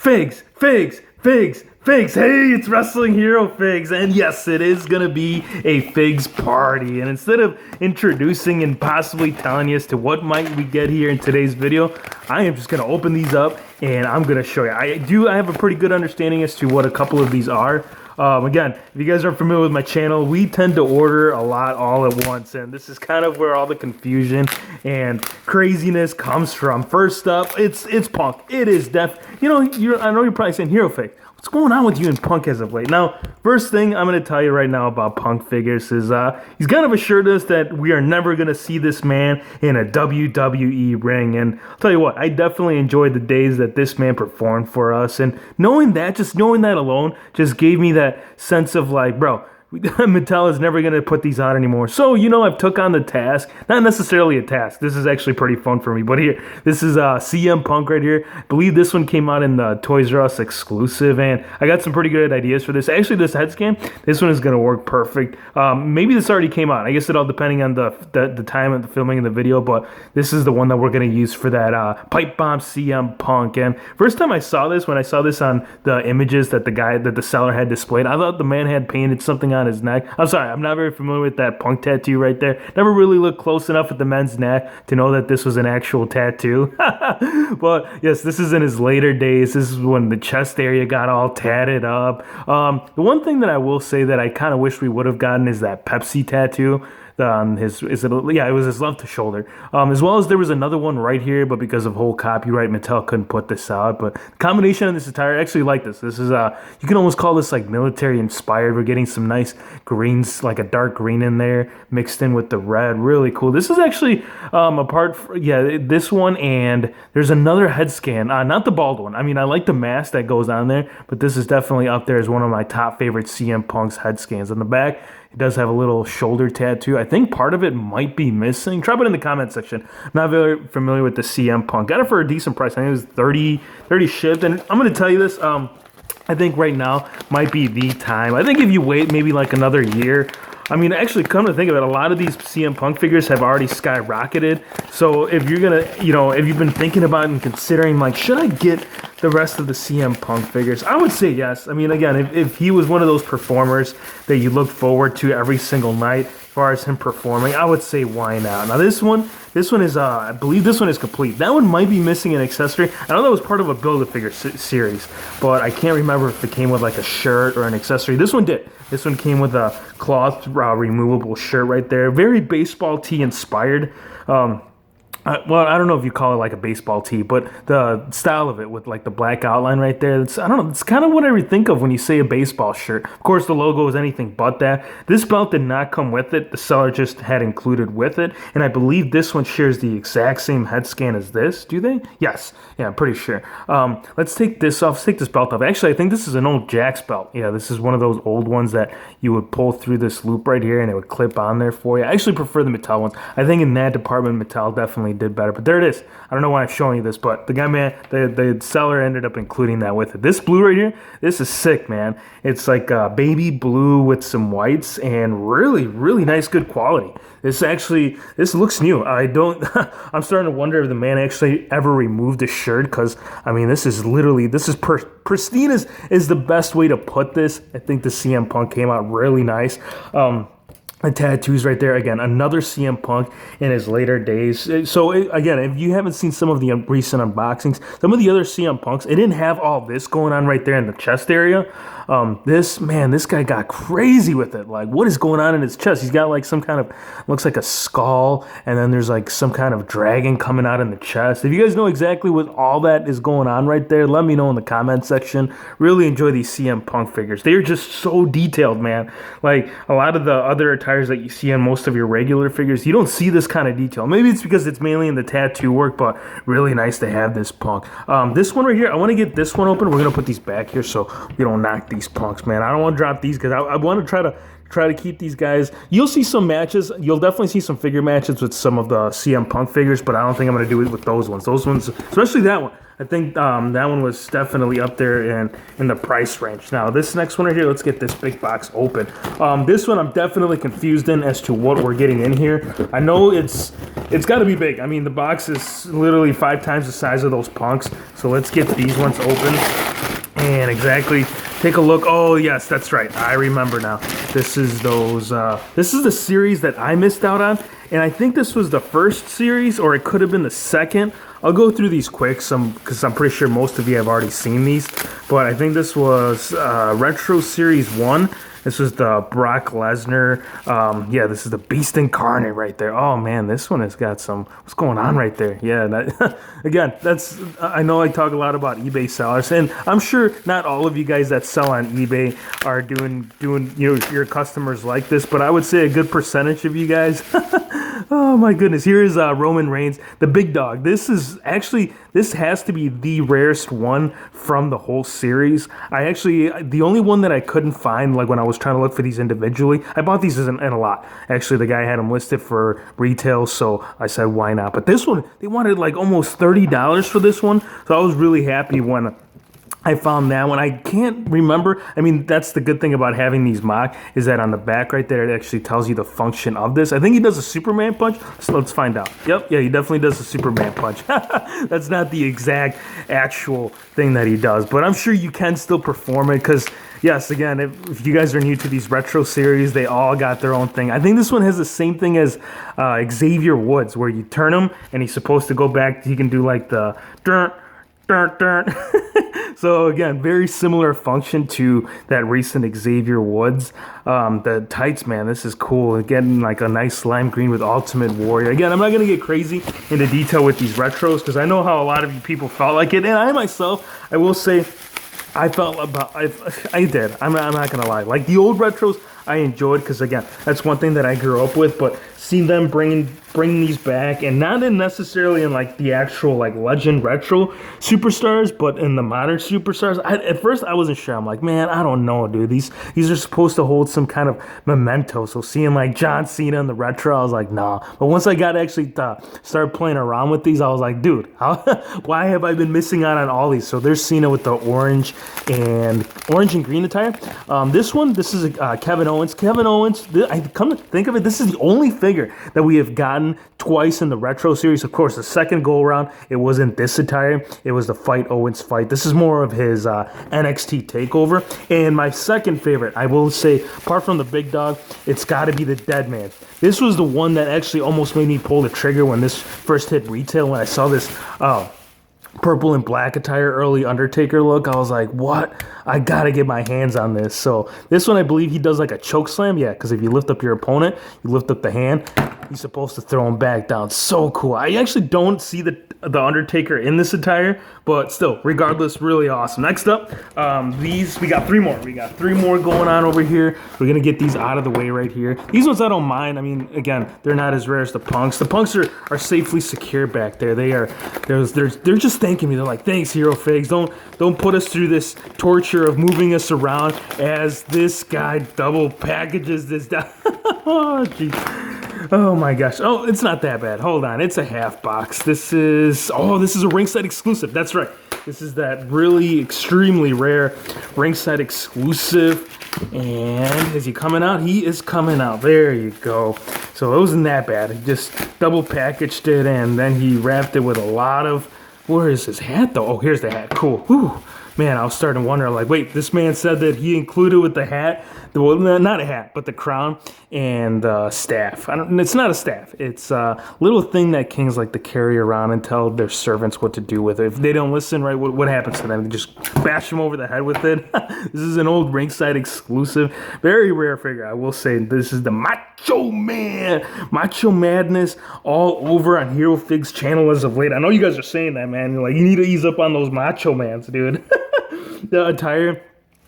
Figs, figs, figs, figs. Hey, it's Wrestling Hero Figs. And yes, it is going to be a Figs party. And instead of introducing and possibly telling you as to what might we get here in today's video, I am just going to open these up and I'm going to show you. I have a pretty good understanding as to what a couple of these are. Again, if you guys aren't familiar with my channel, we tend to order a lot all at once, and this is kind of where all the confusion and craziness comes from. First up, it's Punk. It is I know you're probably saying, Hero Fig, what's going on with you and Punk as of late? Now, first thing I'm going to tell you right now about Punk figures is he's kind of assured us that we are never going to see this man in a WWE ring. And I'll tell you what, I definitely enjoyed the days that this man performed for us. And knowing that alone just gave me that sense of like, bro, Mattel is never going to put these on anymore. So, I've took on the task. Not necessarily a task. This is actually pretty fun for me. But here, this is CM Punk right here. I believe this one came out in the Toys R Us exclusive. And I got some pretty good ideas for this. Actually, this head scan, this one is going to work perfect. Maybe this already came out. I guess it all depending on the time of the filming of the video. But this is the one that we're going to use for that Pipe Bomb CM Punk. And first time I saw this, when I saw this on the images that the seller had displayed, I thought the man had painted something on his neck. I'm sorry, I'm not very familiar with that Punk tattoo right there. Never really looked close enough at the men's neck to know that this was an actual tattoo. But yes, this is in his later days. This is when the chest area got all tatted up. The one thing that I will say that I kind of wish we would have gotten is that Pepsi tattoo. It was his left shoulder. As well as there was another one right here, but because of whole copyright, Mattel couldn't put this out. But the combination of this attire, I actually like this. This is you can almost call this like military inspired. We're getting some nice greens, like a dark green in there, mixed in with the red. Really cool. This is actually this one, and there's another head scan, not the bald one. I mean, I like the mask that goes on there, but this is definitely up there as one of my top favorite CM Punk's head scans. On the back, it does have a little shoulder tattoo. I think part of it might be missing. Drop it in the comment section. I'm not very familiar with the CM Punk. Got it for a decent price. I think it was 30 shipped. And I'm going to tell you this. I think right now might be the time. I think if you wait maybe like another year, I mean, actually, come to think of it, a lot of these CM Punk figures have already skyrocketed. So if you're going to, if you've been thinking about and considering, like, should I get the rest of the CM Punk figures? I would say yes. I mean, again, if he was one of those performers that you look forward to every single night, as far as him performing, I would say why not. Now this one is, I believe this one is complete. That one might be missing an accessory. I know that was part of a Build-A-Figure series, but I can't remember if it came with like a shirt or an accessory. This one did. This one came with a cloth removable shirt right there. Very baseball tee inspired. Well, I don't know if you call it like a baseball tee, but the style of it with like the black outline right there, I don't know, it's kind of what I would think of when you say a baseball shirt. Of course, the logo is anything but that. This belt did not come with it. The seller just had included with it, and I believe this one shares the exact same head scan as this. Do they? Yes. Yeah, I'm pretty sure. Let's take this off. Let's take this belt off. Actually, I think this is an old Jack's belt. Yeah, this is one of those old ones that you would pull through this loop right here, and it would clip on there for you. I actually prefer the Mattel ones. I think in that department, Mattel definitely did better, but there it is. I don't know why I'm showing you this, but the seller ended up including that with it. This blue right here, this is sick, man. It's like baby blue with some whites and really, really nice, good quality. This looks new. I'm starting to wonder if the man actually ever removed the shirt, because I mean, this is pristine is the best way to put this. I think the CM Punk came out really nice. The tattoos right there. Again, another CM Punk in his later days. So, again, if you haven't seen some of the recent unboxings, some of the other CM Punks, it didn't have all this going on right there in the chest area. This guy got crazy with it. Like, what is going on in his chest? He's got like some kind of, looks like a skull, and then there's like some kind of dragon coming out in the chest. If you guys know exactly what all that is going on right there, let me know in the comment section. Really enjoy these CM Punk figures. They are just so detailed, man. Like, a lot of the other attires that you see on most of your regular figures, you don't see this kind of detail. Maybe it's because it's mainly in the tattoo work, but really nice to have this Punk. This one right here, I want to get this one open. We're going to put these back here so we don't knock these Punks, man. I don't want to drop these because I want to try to keep these guys. You'll see some matches. You'll definitely see some figure matches with some of the CM Punk figures, but I don't think I'm going to do it with those ones. Those ones, especially that one. I think that one was definitely up there in the price range. Now, this next one right here, let's get this big box open. This one I'm definitely confused in as to what we're getting in here. I know it's got to be big. I mean, the box is literally 5 times the size of those Punks. So let's get these ones open. And exactly, take a look. Oh yes, that's right. I remember now. This is those. This is the series that I missed out on, and I think this was the first series, or it could have been the second. I'll go through these quick, because I'm pretty sure most of you have already seen these. But I think this was Retro Series 1. This was the Brock Lesnar. Yeah, this is the Beast Incarnate right there. Oh man, this one has got some. What's going on right there? Yeah, that, again, that's. I know I talk a lot about eBay sellers, and I'm sure not all of you guys that sell on eBay are doing your customers like this, but I would say a good percentage of you guys. Oh my goodness, here is Roman Reigns, the big dog. This has to be the rarest one from the whole series. The only one that I couldn't find, like when I was trying to look for these individually, I bought these in a lot. Actually, the guy had them listed for retail, so I said, why not? But this one, they wanted like almost $30 for this one, so I was really happy when I found that one. I can't remember. I mean, that's the good thing about having these mock, is that on the back right there, it actually tells you the function of this. I think he does a Superman punch, so let's find out. Yep, yeah, he definitely does a Superman punch. That's not the exact actual thing that he does, but I'm sure you can still perform it, because yes, again, if you guys are new to these retro series, they all got their own thing. I think this one has the same thing as Xavier Woods, where you turn him and he's supposed to go back. He can do like the dun, dun, dun. So again, very similar function to that recent Xavier Woods. The tights, man, this is cool. Getting like a nice lime green with Ultimate Warrior. Again, I'm not going to get crazy into detail with these retros, because I know how a lot of you people felt like it. And I myself, I will say, I did. I'm not going to lie. Like the old retros, I enjoyed, because again, that's one thing that I grew up with. But seeing them bring these back, and not necessarily in like the actual like legend retro superstars, but in the modern superstars, at first I wasn't sure. I'm like, man, I don't know, dude. These are supposed to hold some kind of memento. So seeing like John Cena in the retro, I was like, nah. But once I got actually start playing around with these, I was like, dude, why have I been missing out on all these? So there's Cena with the orange and green attire. This is Kevin Owens. Kevin Owens, I come to think of it, this is the only figure that we have gotten twice in the retro series. Of course, the second go around, it wasn't this attire. It was the Owens fight. This is more of his NXT takeover. And my second favorite, I will say, apart from the big dog, it's got to be the Dead Man. This was the one that actually almost made me pull the trigger when this first hit retail. When I saw this purple and black attire, early Undertaker look, I was like, what? I gotta get my hands on this. So this one, I believe he does like a choke slam. Yeah, because if you lift up your opponent, you lift up the hand, you're supposed to throw him back down. So cool. I actually don't see the Undertaker in this attire, but still, regardless, really awesome. Next up, we got three more. We got three more going on over here. We're gonna get these out of the way right here. These ones I don't mind. I mean, again, they're not as rare as the Punks. The Punks are safely secure back there. They're just thanking me. They're like, thanks, Hero Figs. Don't put us through this torture of moving us around as this guy double packages this down. Oh, jeez. Oh my gosh. Oh, it's not that bad. Hold on. It's a half box. This is a ringside exclusive. That's right. This is that really extremely rare ringside exclusive. And is he coming out? He is coming out. There you go. So it wasn't that bad. He just double packaged it, and then he wrapped it with a lot of, where is his hat though? Oh, here's the hat. Cool. Whew. Man, I was starting to wonder, like, wait, this man said that he included with the hat, well, not a hat, but the crown and staff. It's not a staff. It's a little thing that kings like to carry around and tell their servants what to do with it. If they don't listen, right, what happens to them? They just bash them over the head with it. This is an old ringside exclusive. Very rare figure, I will say. This is the Macho Man. Macho Madness all over on Hero Fig's channel as of late. I know you guys are saying that, man. You're like, you need to ease up on those Macho Mans, dude. The attire,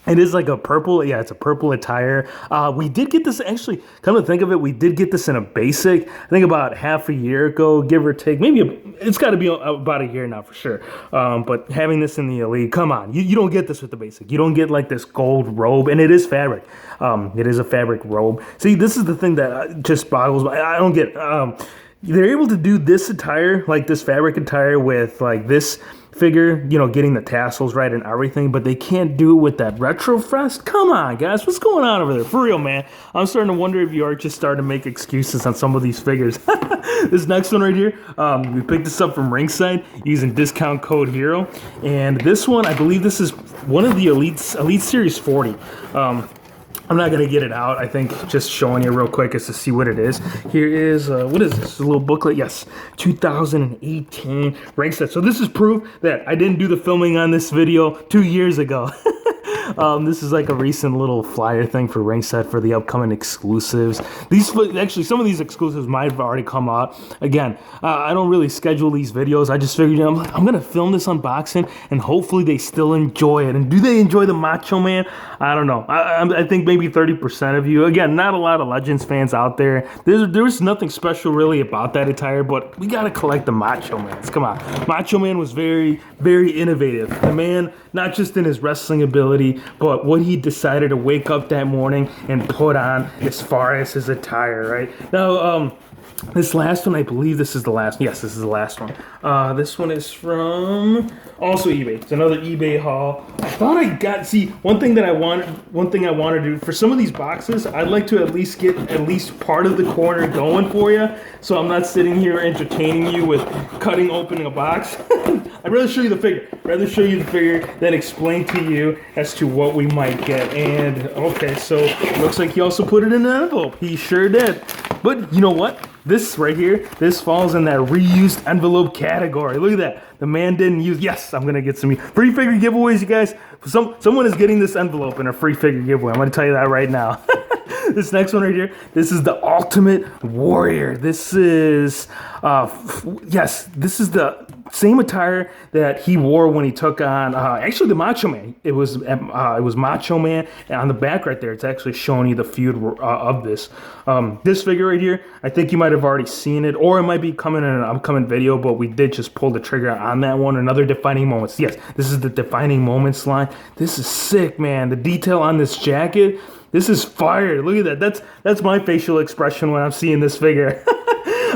it is like a purple, yeah, it's a purple attire. We did get this, actually, come to think of it, we did get this in a basic, I think about half a year ago, give or take, maybe, it's got to be about a year now for sure. But having this in the elite, come on, you don't get this with the basic. You don't get like this gold robe, and it is fabric. It is a fabric robe. See, this is the thing that just boggles my, I don't get, they're able to do this attire, like this fabric attire with like this figure, you know, getting the tassels right and everything, but they can't do it with that retro fest. Come on, guys, what's going on over there? For real, man. I'm starting to wonder if you are just starting to make excuses on some of these figures. This next one right here, we picked this up from Ringside using discount code HERO, and this one, I believe this is one of the Elite Series 40. I'm not gonna get it out. I think just showing you real quick is to see what it is. Here is what is this? A little booklet. Yes, 2018 rank set. So this is proof that I didn't do the filming on this video 2 years ago. This is like a recent little flyer thing for rank set for the upcoming exclusives. These actually, some of these exclusives might have already come out. Again, I don't really schedule these videos. I just figured, you know, I'm gonna film this unboxing and hopefully they still enjoy it. And do they enjoy the Macho Man? I don't know. I think maybe 30% of you. Again, not a lot of Legends fans out there. There's nothing special really about that attire, but we gotta collect the Macho Mans. Come on. Macho Man was very, very innovative. The man, not just in his wrestling ability, but what he decided to wake up that morning and put on as far as his attire, right? Now, this last one, I believe this is the last. Yes, this is the last one. This one is from also eBay. It's another eBay haul. I thought I got, see, one thing I want to do for some of these boxes, I'd like to at least get at least part of the corner going for you, so I'm not sitting here entertaining you with cutting opening a box. I'd rather show you the figure. Than explain to you as to what we might get. And okay, so looks like he also put it in an envelope. He sure did. But you know what? This right here, this falls in that reused envelope category. Look at that. The man didn't use, yes, I'm gonna get some free figure giveaways, you guys. Someone is getting this envelope in a free figure giveaway. I'm gonna tell you that right now. This next one right here, this is the Ultimate Warrior. This is, yes, this is the same attire that he wore when he took on, actually the Macho Man. It was Macho Man, and on the back right there, it's actually showing you the feud of this. This figure right here, I think you might have already seen it, or it might be coming in an upcoming video, but we did just pull the trigger on that one. Another defining moments. Yes, this is the defining moments line. This is sick, man. The detail on this jacket, this is fire. Look at that. That's my facial expression when I'm seeing this figure.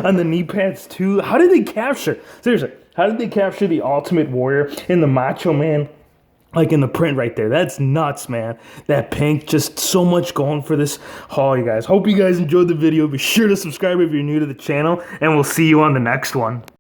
On the knee pads too. How did they capture? Seriously, how did they capture the Ultimate Warrior in the Macho Man? Like in the print right there. That's nuts, man. That pink, just so much going for this haul, you guys. Hope you guys enjoyed the video. Be sure to subscribe if you're new to the channel, and we'll see you on the next one.